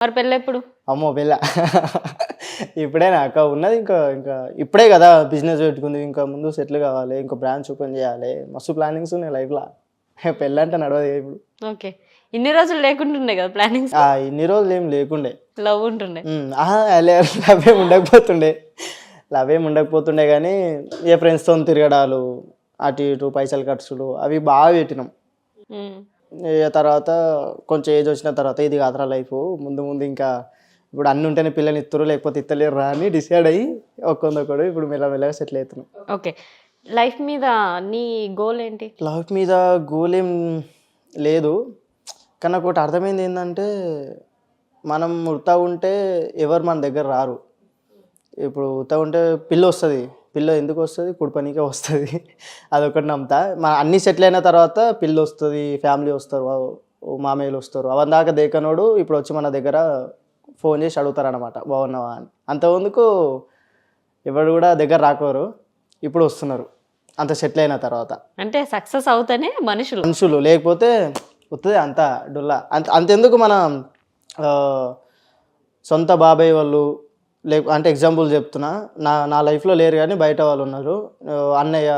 మరి పెళ్ళెప్పుడు? అమ్మో పెళ్ళ ఇప్పుడేనా అక్క ఉన్నది, ఇంకా ఇంకా ఇప్పుడే కదా బిజినెస్ పెట్టుకుంది, ఇంకా ముందు సెటిల్ కావాలి, ఇంకా బ్రాంచ్ ఓపెన్ చేయాలి, మస్తు ప్లానింగ్స్ ఉన్నాయి లైఫ్లో. పెళ్ళి అంటే నడవదు ఇప్పుడు. ఓకే. ఇన్ని రోజులు లేకుంటుండే కదా ప్లానింగ్స్? ఇన్ని రోజులు ఏం లేకుండే. లవ్ ఉంటుండే? లవ్ ఏమి ఉండకపోతుండే, లవ్ ఏమి ఉండకపోతుండే కానీ ఏ ఫ్రెండ్స్తో తిరగడాలు, అటు ఇటు పైసలు ఖర్చులు అవి బాగా పెట్టినాం. ఇక తర్వాత కొంచెం ఏజ్ వచ్చిన తర్వాత ఇది కాదురా లైఫ్, ముందు ముందు ఇంకా ఇప్పుడు అన్ని ఉంటేనే పిల్లలు ఇస్తారు, లేకపోతే ఇత్తలేరు రా అని డిసైడ్ అయ్యి ఒక్కొక్కడు ఇప్పుడు మెల్లమెల్లగా సెటిల్ అవుతున్నాం. ఓకే. లైఫ్ మీద నీ గోల్ ఏంటి? లైఫ్ మీద గోల్ ఏం లేదు, కానీ నాకు ఒకటి అర్థమైంది ఏంటంటే మనం ఉడతా ఉంటే ఎవరు మన దగ్గర రారు. ఇప్పుడు ఉడతా ఉంటే పిల్ల వస్తుంది, పిల్ల ఎందుకు వస్తుంది, కుడిపనికే వస్తుంది, అదొకటి నమ్ముతా. అన్నీ సెటిల్ అయిన తర్వాత పిల్ల వస్తుంది, ఫ్యామిలీ వస్తారు, మామయ్యలు వస్తారు, అవన్నీ దాకా దేకనోడు ఇప్పుడు వచ్చి మన దగ్గర ఫోన్ చేసి అడుగుతారనమాట బాగున్నావా అని. అంతమందుకు ఎవరు కూడా దగ్గర రాకోరు, ఇప్పుడు వస్తున్నారు అంత సెటిల్ అయిన తర్వాత. అంటే సక్సెస్ అవుతానే మనుషులు లేకపోతే వస్తుంది అంత డొల్లా. అంతెందుకు మన సొంత బాబాయ్ వాళ్ళు అంటే ఎగ్జాంపుల్ చెప్తున్నా, నా లైఫ్లో లేరు కానీ బయట వాళ్ళు ఉన్నారు, అన్నయ్య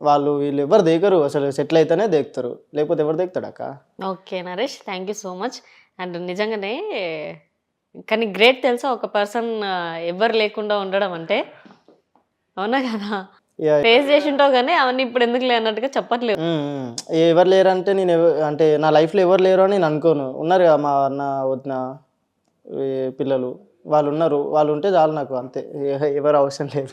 వాళ్ళు వీళ్ళు ఎవరు దేకరు, అసలు సెటిల్ అయితేనే దేకుతారు, లేకపోతే ఎవరు దేకుతాడు అక్క. Okay Naresh, thank you so much. And నిజంగానే కానీ గ్రేట్ తెలుసా, ఒక పర్సన్ ఎవరు లేకుండా ఉండడం అంటే. అవునా కదా? ఫేస్ చేసి ఉంటావు కానీ అవన్నీ ఇప్పుడు ఎందుకు లేనట్టుగా చెప్పట్లేదు. ఎవరు లేరంటే నేను అంటే నా లైఫ్లో ఎవరు లేరు అని నేను అనుకోను. ఉన్నారు కదా మా అన్న వదిన పిల్లలు, వాళ్ళు ఉన్నారు, వాళ్ళు ఉంటే చాలు నాకు, అంతే, ఎవరు అవసరం లేదు.